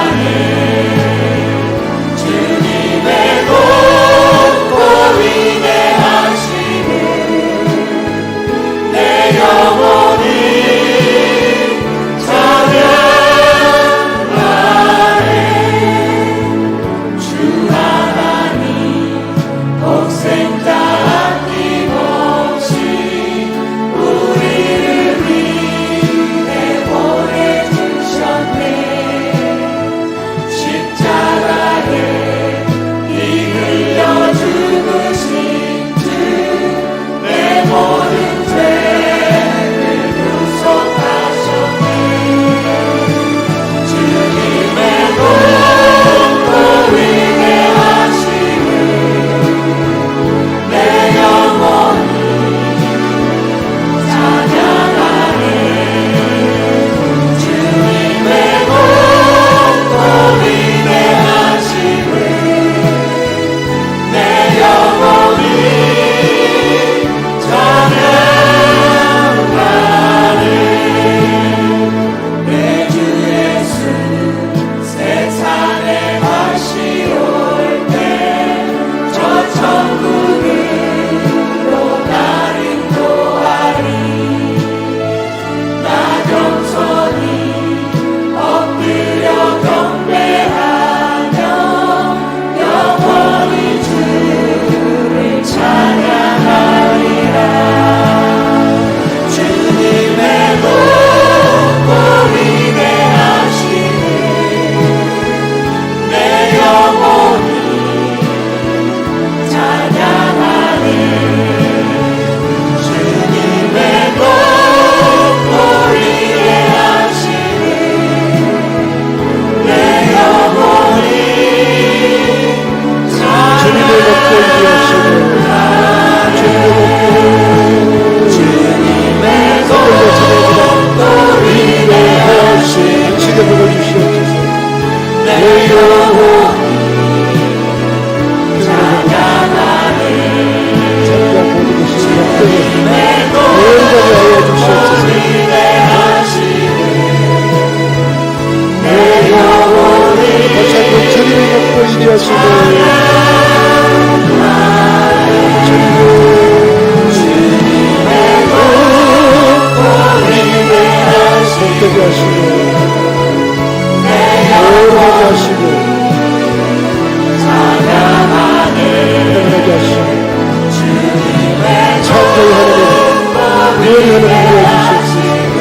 하나님 도와주시옵소서.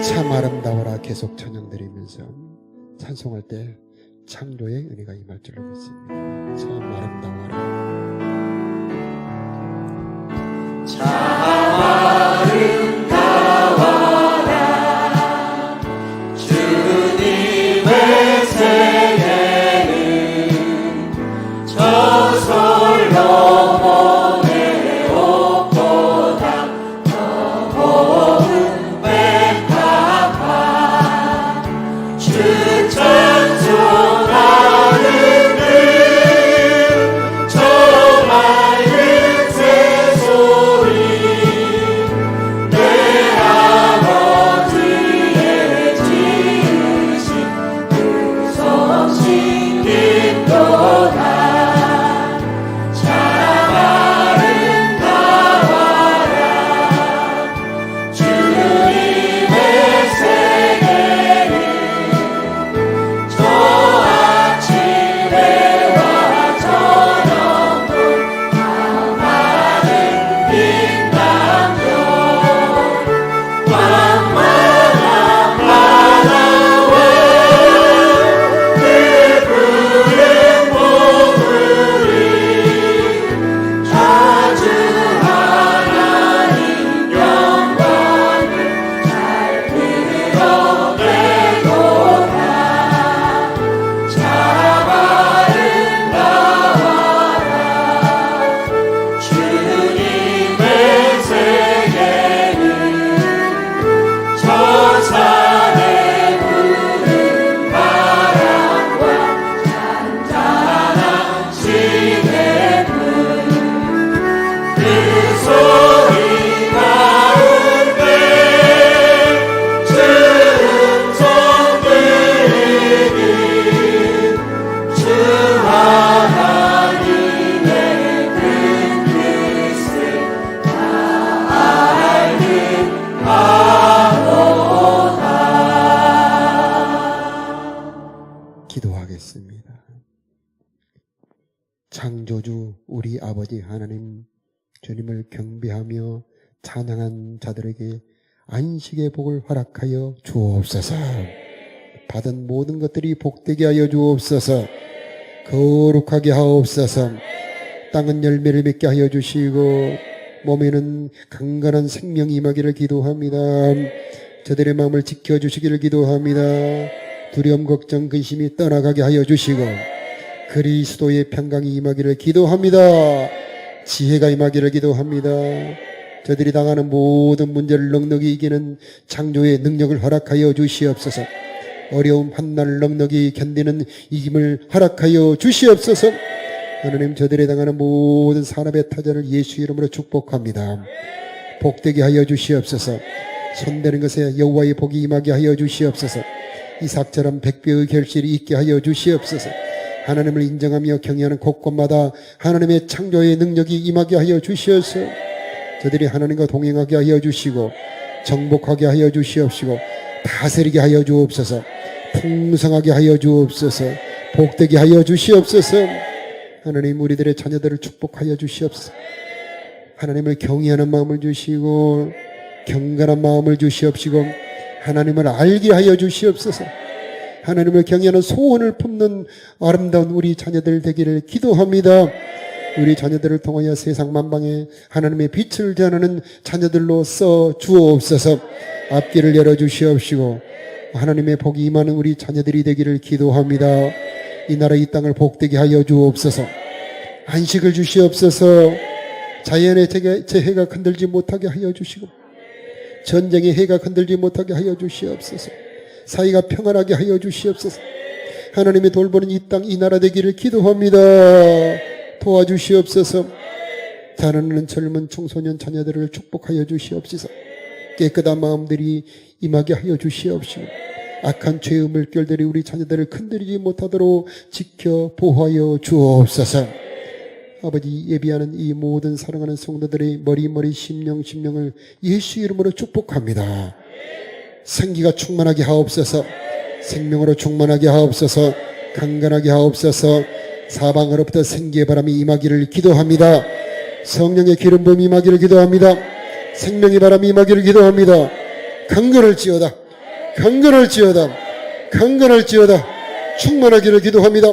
참 아름다워라 계속 찬양드리면서 찬송할 때 창조의 은혜가 임할 줄로 믿습니다. 참 아름다워라. 기도하겠습니다. 창조주 우리 아버지 하나님, 주님을 경배하며 찬양한 자들에게 안식의 복을 허락하여 주옵소서. 받은 모든 것들이 복되게 하여 주옵소서. 거룩하게 하옵소서. 땅은 열매를 맺게 하여 주시고 몸에는 강건한 생명이 임하기를 기도합니다. 저들의 마음을 지켜주시기를 기도합니다. 두려움, 걱정, 근심이 떠나가게 하여 주시고 그리스도의 평강이 임하기를 기도합니다. 지혜가 임하기를 기도합니다. 저들이 당하는 모든 문제를 넉넉히 이기는 창조의 능력을 허락하여 주시옵소서. 어려움 한날 넉넉히 견디는 이김을 허락하여 주시옵소서. 하나님, 저들이 당하는 모든 산업의 타자를 예수 이름으로 축복합니다. 복되게 하여 주시옵소서. 손대는 것에 여호와의 복이 임하게 하여 주시옵소서. 이삭처럼 백배의 결실이 있게 하여 주시옵소서. 하나님을 인정하며 경외하는 곳곳마다 하나님의 창조의 능력이 임하게 하여 주시옵소서. 저들이 하나님과 동행하게 하여 주시고 정복하게 하여 주시옵시고 다스리게 하여 주옵소서. 풍성하게 하여 주옵소서. 복되게 하여 주시옵소서. 하나님, 우리들의 자녀들을 축복하여 주시옵소서. 하나님을 경외하는 마음을 주시고 경건한 마음을 주시옵시고 하나님을 알게 하여 주시옵소서. 하나님을 경외하는 소원을 품는 아름다운 우리 자녀들 되기를 기도합니다. 우리 자녀들을 통하여 세상 만방에 하나님의 빛을 전하는 자녀들로 써 주옵소서. 앞길을 열어주시옵시고 하나님의 복이 임하는 우리 자녀들이 되기를 기도합니다. 이 나라 이 땅을 복되게 하여 주옵소서. 안식을 주시옵소서. 자연의 재해가 흔들지 못하게 하여 주시고 전쟁의 해가 흔들지 못하게 하여 주시옵소서. 사이가 평안하게 하여 주시옵소서. 하나님의 돌보는 이 땅 이 나라 되기를 기도합니다. 도와주시옵소서. 자라나는 젊은 청소년 자녀들을 축복하여 주시옵소서. 깨끗한 마음들이 임하게 하여 주시옵시고 악한 죄의 물결들이 우리 자녀들을 건드리지 못하도록 지켜 보호하여 주옵소서. 아버지, 예비하는 이 모든 사랑하는 성도들의 머리 심령을 예수 이름으로 축복합니다. 생기가 충만하게 하옵소서. 생명으로 충만하게 하옵소서. 강건하게 하옵소서. 사방으로부터 생기의 바람이 임하기를 기도합니다. 성령의 기름 부음이 임하기를 기도합니다. 생명의 바람이 임하기를 기도합니다. 강건할지어다. 강건할지어다. 강건할지어다. 충만하기를 기도합니다.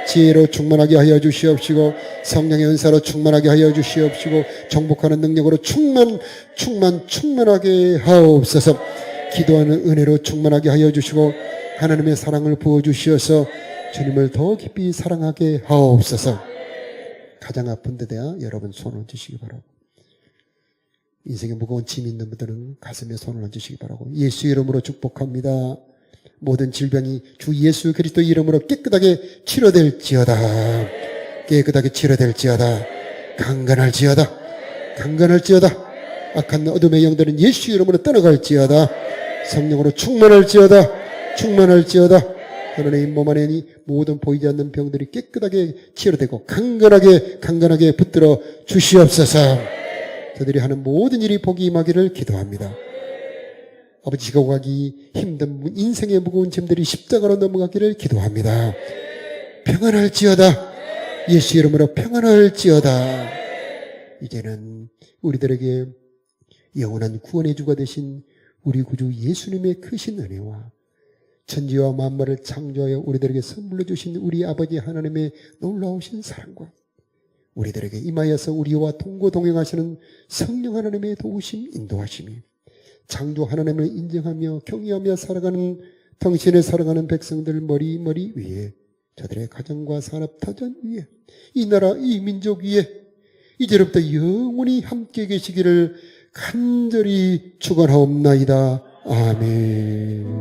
지혜로 충만하게 하여 주시옵시고 성령의 은사로 충만하게 하여 주시옵시고 정복하는 능력으로 충만하게 하옵소서. 기도하는 은혜로 충만하게 하여 주시고 하나님의 사랑을 부어 주시어서 주님을 더 깊이 사랑하게 하옵소서. 가장 아픈 데 대하 여러분 손을 얹으시기 바라고, 인생에 무거운 짐이 있는 분들은 가슴에 손을 얹으시기 바라고, 예수 이름으로 축복합니다. 모든 질병이 주 예수 그리스도 이름으로 깨끗하게 치료될지어다. 깨끗하게 치료될지어다. 강건할지어다. 강건할지어다. 악한 어둠의 영들은 예수 이름으로 떠나갈지어다. 성령으로 충만할지어다. 충만할지어다. 하나님 몸 안에 모든 보이지 않는 병들이 깨끗하게 치료되고 강건하게 붙들어 주시옵소서. 저들이 하는 모든 일이 복이 임하기를 기도합니다. 아버지, 지고 가기 힘든 인생의 무거운 짐들이 십자가로 넘어가기를 기도합니다. 평안할지어다. 예수 이름으로 평안할지어다. 이제는 우리들에게 영원한 구원의 주가 되신 우리 구주 예수님의 크신 은혜와 천지와 만물을 창조하여 우리들에게 선물로 주신 우리 아버지 하나님의 놀라우신 사랑과 우리들에게 임하여서 우리와 동고동행하시는 성령 하나님의 도우심 인도하심이 창조 하나님을 인정하며 경외하며 살아가는 당신의 사랑하는 백성들 머리 위에, 저들의 가정과 산업 터전 위에, 이 나라 이 민족 위에 이제부터 영원히 함께 계시기를 간절히 축원하옵나이다. 아멘.